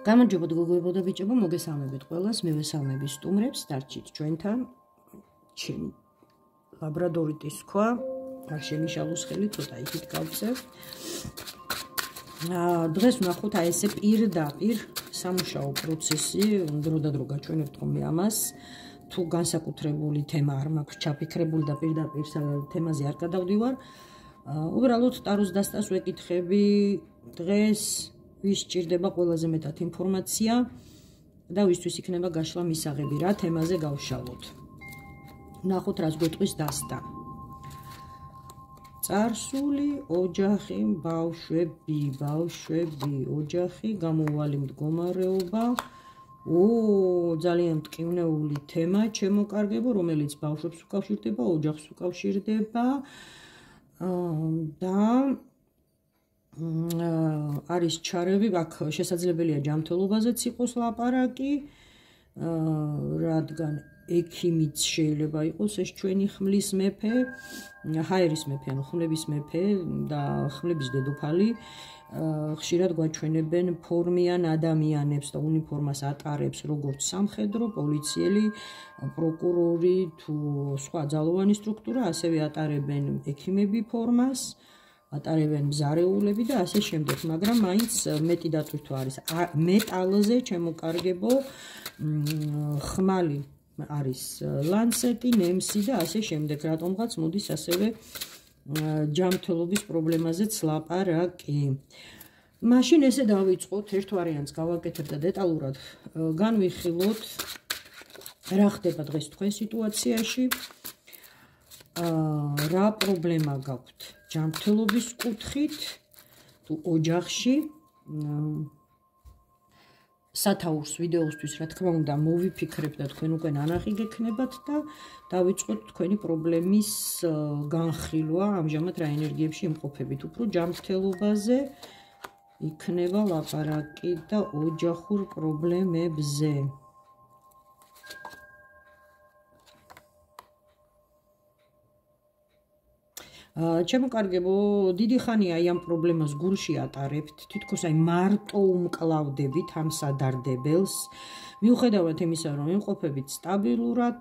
გამარჯობა გოგოებო და ბიჭებო, მოგესალმებით ყველას, მე ვესალმები სტუმრებს, დარჩით ჩვენთან. ჩემი ლაბრადორიტის ქვა, არ შემიშალოს ხელი, ცოტა იქით გავწევ. დღეს ვნახოთ აი ესე პირდაპირ სამუშაო პროცესი, დრო და დრო გაჩვენებთ ხოლმე ამას. თუ განსაკუთრებული თემა არ მაქვს ჩაფიქრებული და პირდაპირ თემაზე არ გადავდივარ, უბრალოდ ტაროს დასტას ვეკითხები დღეს ვის ჭირდება ყველაზე მეტად ინფორმაცია და ვისთვის იქნება გაშლა მისაღები, რა თემაზე გავშალოთ. ვნახოთ რას გვეტყვის დასტა. წარსული, ოჯახი, ბავშვები, ოჯახი, გამოუვალი მდგომარეობა. ძალიან მტკივნეული თემა, ჩემოკარგებო, რომელიც ბავშვებს უკავშირდება, ოჯახს უკავშირდება და არის ჩარევი, აქ შესაძლებელია ჯანმრთელობაზეც იყოს ლაპარაკი, რადგან ექიმიც შეიძლება იყოს ეს ჩვენი ხმლის მეფე, ჰაერის მეფე, ანუ ხმლების მეფე და ხმლების დედოფალი. ხშირად გვაჩვენებენ ფორმიან ადამიანებს და უნიფორმას ატარებს როგორც სამხედრო, პოლიციელი, პროკურორი თუ სხვა ძალოვანი სტრუქტურა, ასევე ატარებენ ექიმები ფორმას. ატარებენ მზარეულები და ასე შემდეგ, მაგრამ მაინც მეტი დატვირთვა არის მეტალზე, ჩემოკარგებო, ხმალი არის ლანცეტი, ნემსი და ასე შემდეგ, რატომღაც მოდის ასევე ჯანმრთელობის პრობლემაზეც ლაპარაკი. მაშინ ესე დავიწყოთ, ერთ ვარიანტს გავაკეთებ და დეტალურად განვიხილოთ, რა ხდება დღეს თქვენ სიტუაციაში, რა პრობლემა გაქვთ ჯანმრთელობის კუთხით თუ ოჯახში. სათაურს ვიდეოსთვის რა თქმა უნდა მოვიფიქრებ და თქვენ უკვე ნანახი გექნებათ და დავიწყოთ თქვენი პრობლემის განხილვა. ამჟამად რა ენერგიებში იმყოფებით, უფრო ჯანმრთელობაზე იქნება ლაპარაკი და ოჯახურ პრობლემებზე. ჩემოკარგებო, დიდი ხანია აი ამ პრობლემას გულში ატარებთ, თითქოს აი მარტო უმკლავდებით ამ სადარდებელს. მიუხედავად იმისა, რომ იმყოფებით სტაბილურად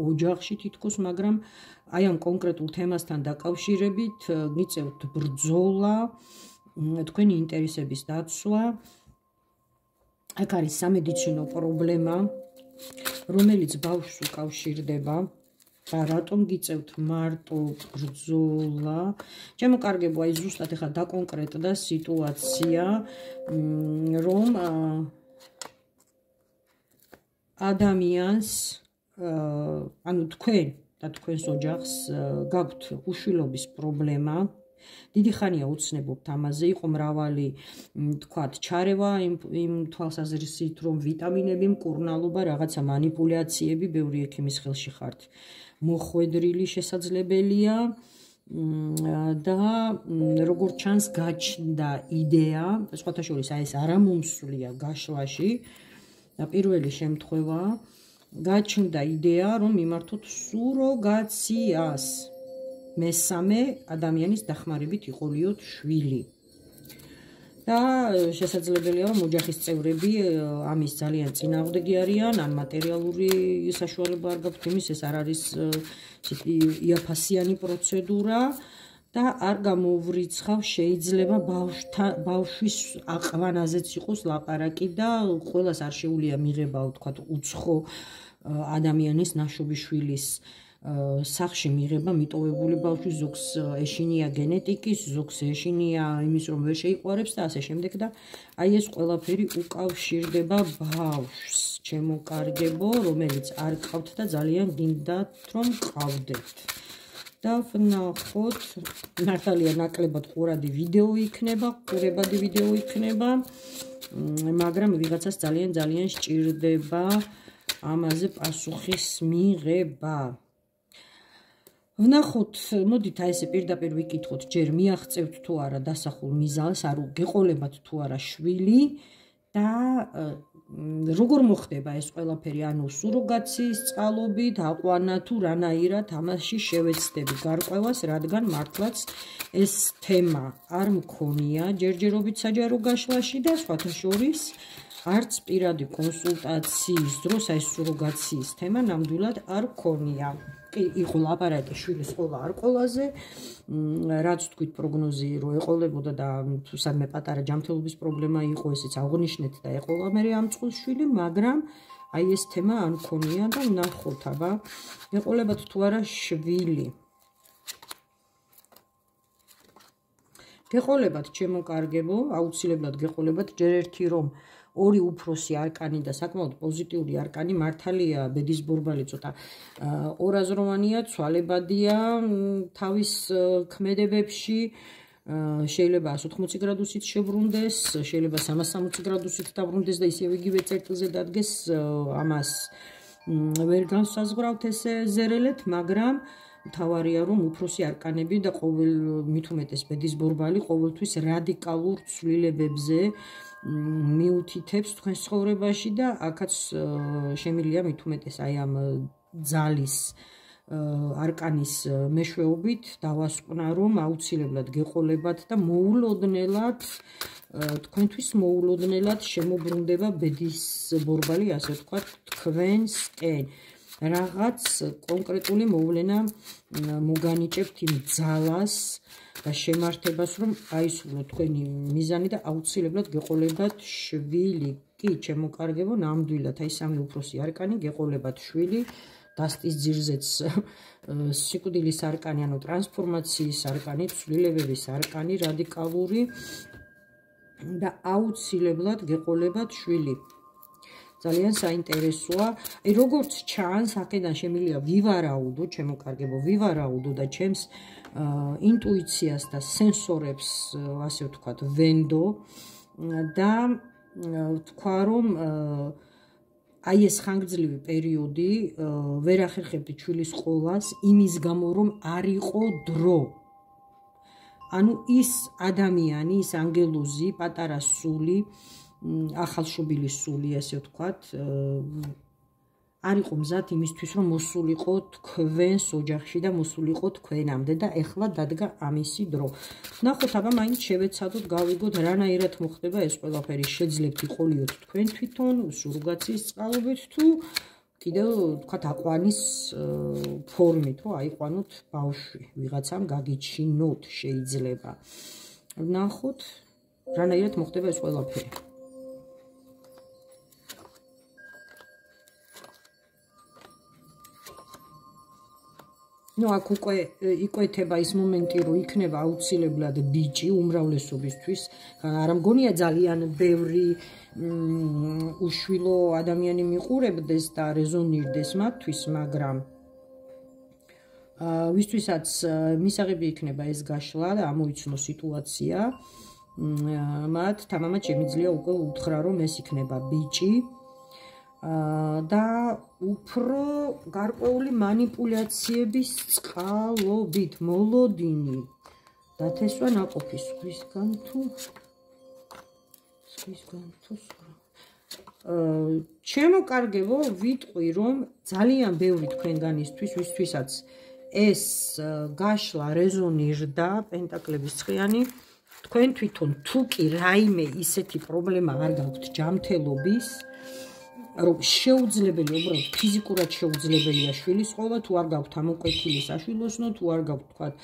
ოჯახში თითქოს, მაგრამ აი ამ კონკრეტულ თემასთან დაკავშირებით გიწევთ ბრძოლა, თქვენი ინტერესების დაცვა. აქ არის სამედიცინო პრობლემა, რომელიც ბავშვს უკავშირდება. რატომ გიწევთ მარტო ბრძოლა? ჩემოკარგებო, აი ზუსტად ეხლა დაკონკრეტდა სიტუაცია, რომ ადამიანს, ანუ თქვენ და თქვენს ოჯახს გაქვთ უშვილობის პრობლემა. დიდი ხანია უცნებობთ ამაზე, იყო მრავალი თქვათ ჩარევა იმ თვალსაზრისით, რომ ვიტამინები, მკურნალობა, რაღაცა მანიპულაციები, ბევრი ექიმის ხელში ხართ მოხვედრილი შესაძლებელია და როგორც ჩანს გაჩნდა იდეა, სხვათა შორის აი ეს არა მომსვლია გაშლაში და პირველი შემთხვევა გაჩნდა იდეა, რომ მიმართოთ სუროგაციას. მესამე ადამიანის დახმარებით იყოლიოთ შვილი. და შესაძლებელია, რომ ოჯახის წევრები ამის ძალიან წინააღმდეგი არიან, ან მატერიალური საშუალება არ გაქვთ იმის, ეს არ არის იაფასიანი პროცედურა და არ გამოვრიცხავ, შეიძლება ბავშვის აყვანაზეც იყოს ლაპარაკი და ყველას არ შეუძლია მიღება, ვთქვათ, უცხო ადამიანის ნაშობი შვილის სახში მიღება მიტოვებული ბავშვი, ზოგს ეშინია გენეტიკის, ზოგს ეშინია იმის, რომ ვერ შეიყვარებს და ასე შემდეგ და აი ეს ყველაფერი უკავშირდება ბავშვს, ჩემოკარგებო, რომელიც არ ყავთ და ძალიან გინდათ, რომ ყავდეთ. და ვნახოთ, მართალია ნაკლებად ყურადი ვიდეო იქნება, ყურებადი ვიდეო იქნება, მაგრამ ვიღაცას ძალიან სჭირდება ამაზე პასუხის მიღება. ვნახოთ, მოდით აი ესე პირდაპირ ვიკითხოთ, ჯერ მიაღწევთ თუ არა დასახულ მიზანს, არ გეყოლებათ თუ არა შვილი და როგორ მოხდება ეს ყველაფერი, ანუ სუროგაციის წყალობით, აყვანა თუ რანაირად ამაში შევეცდები გარკვევას, რადგან მართლაც ეს თემა არ მქონია ჯერჯერობით საჯარო გაშლაში და სხვათა შორის არც პირადი კონსულტაციის დროს ეს სუროგაციის თემა ნამდვილად არ მქონია. იყო ლაპარაკი შვილის ყოლა არ ყოლაზე, რაც თქვით პროგნოზი რომ ეყოლებოდა და თუ სადმე პატარა ჯანმრთელობის პრობლემა იყო, ესეც აღნიშნეთ და ეყოლა მე ამ წყვილს შვილი, მაგრამ აი ეს თემა არ მქონია და ნახოთ, აბა ეყოლებათ თუ არა შვილი. გეყოლებათ ჩემო კარგებო, აუცილებლად გეყოლებათ ჯერ ერთი რომ ორი უფროსი არკანი და საკმაოდ პოზიტიური არკანი მართალია ბედის ბორბალი ცოტა ორაზროვანია, ცვალებადია თავის ქმედებებში, შეიძლება 180 გრადუსით შებრუნდეს, შეიძლება 360 გრადუსით დაბრუნდეს და ისევ იგივე წერტილზე დადგეს, ამას ვერ განსაზღვრავთ ესე ზერელეთ, მაგრამ თავარია რომ უფროსი არკანები და მით უმეტეს ბედის ბორბალი ყოველთვის რადიკალურ ცვლილებებზე მიუთითებს თქვენ ცხოვრებაში და აქაც შემიძლია მით უმეტეს აი ამ ძალის არკანის მეშვეობით დავასკვნა რომ აუცილებლად გეყოლებათ და მოულოდნელად თქვენთვის მოულოდნელად შემოbrunდება ბედის ბორბალი, ასე ვთქვათ, თქვენსკენ რაღაც კონკრეტული მოვლენა მოგანიჭებთ იმ ძალას და შემართებას რომ აისრულო თქვენი მიზანი და აუცილებლად გეყოლებათ შვილი. კი, ჩემო კარგებო, ნამდვილად აი სამი უფროსი არკანი გეყოლებათ შვილი, დასტის ძირზეც სიკვდილის არკანი, ანუ ტრანსფორმაციის არკანი, ცვლილებების არკანი, რადიკალური და აუცილებლად გეყოლებათ შვილი. ძალიან საინტერესოა. როგორც ჩანს, აქედან შემიძლია ვივარაუდო, ჩემო კარგებო, ვივარაუდო და ჩემს ინტუიციას და სენსორებს, ასე ვთქვათ, ვენდო და ვთქვა, რომ აი ეს ხანგრძლივი პერიოდი ვერ ახერხებდი ჩვილის ყოლას იმის გამო, რომ არ იყო დრო. ანუ ის ადამიანი, ის ანგელოზი, პატარა სული, ახალშობილი სული, ასე ვთქვათ, არ იყო მზად იმისთვის, რომ მოსულიყო თქვენს ოჯახში და მოსულიყო თქვენამდე და ეხლა დადგა ამისი დრო. ნახოთ, აბა მაინც შევეცადოთ, გავიგოთ, რანაირად მოხდება ეს ყველაფერი. შეძლებთ იყოლიოთ თქვენ თვითონ, სუროგაციის წყალობით თუ კიდევ ვთქვათ აყვანის ფორმით, რომ აიყვანოთ ბავშვი, ვიღაცამ გაგიჩინოთ შეიძლება. ნახოთ, რანაირად მოხდება ეს ყველაფერი. აქ უკვე იკვეთება ის მომენტი, რომ იქნება აუცილებლად ბიჭი უმრავლესობისთვის. არ მგონია ძალიან ბევრი უშვილო ადამიანი მიყურებდეს და რეზონირდეს მათთვის, მაგრამ ვისთვისაც მისაღები იქნება ეს გაშლა და ამოიცნო სიტუაცია, მათ თამამად შემიძლია უკვე უთხრა, რომ ეს იქნება ბიჭი. და უფრო გარკვეული манипуляციების წყალობით მოლოდინი დათესვა ნაყოფი სხვისგან თუ ჩემო კარგებო, ვიტყვი რომ ძალიან ბევრი თქვენგანისთვის, ვისთვისაც ეს გაშლა რეზონირდა პენტაკლების ცხრიანი, თქვენ თვითონ თუ კი რაიმე ისეთი პრობლემა არ გაქვთ ჯანმრთელობის, რომ შეუძლებელი, უბრალოდ ფიზიკურად შეუძლებელია შვილის ყოლა, თუ არ გაქვთ ამოკვეთილი საშვილოსნო, თუ არ გაქვთ, თქვათ,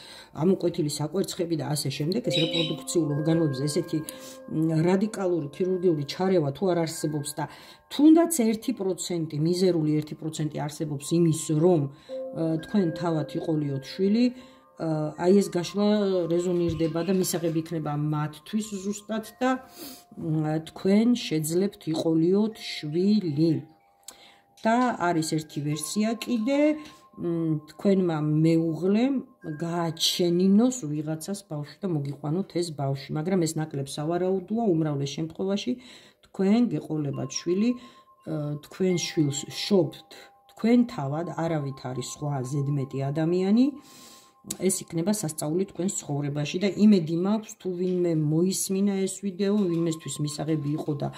ამოკვეთილი საკვერცხები და ასე შემდეგ, ეს რეპროდუქციულ ორგანოებზე ესეთი რადიკალური ქირურგიული ჩარევა თუ არ არსებობს და თუნდაც 1%, მიზერული 1% არსებობს იმის, რომ თქვენ თავად იყოლიოთ შვილი, აი ეს გაშლა რეზონირდება და მისაღები იქნება მათთვის ზუსტად და თქვენ შეძლებთ იყოლიოთ შვილი. და არის ერთი ვერსია კიდე, თქვენმა მეუღლემ გააჩენინოს ვიღაცას ბავშვი და მოგიყვანოთ ეს ბავშვი, მაგრამ ეს ნაკლებ სავარაუდოა, უმრავლეს შემთხვევაში თქვენ გეყოლებათ შვილი, თქვენ შვილს შობთ თქვენ თავად, არავით არის სხვა ზედმეტი ადამიანი. ეს იქნება სასწაული თქვენს ცხოვრებაში და იმედი მაქვს თუ ვინმე მოისმინა ეს ვიდეო, ვინმესთვის მისაღები იყო და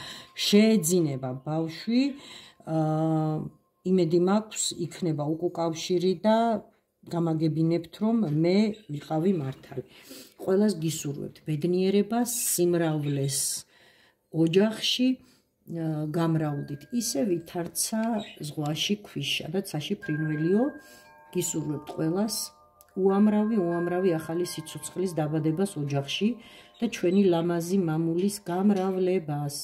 შეეძინება ბავშვი, იმედი მაქვს იქნება უკავშირი და გამაგებინებთ რომ მე ვიყავი მართალი. ყველას გისურვებთ ბედნიერებას, სიმრავლეს ოჯახში, გამრავლდით ისე ვითარცა ზღვაში ქვიშა და ცაში ფრინველიო. გისურვებთ ყველას უამრავი ახალი სიცოცხლის დაბადებას ოჯახში და ჩვენი ლამაზი მამულის გამრავლებას.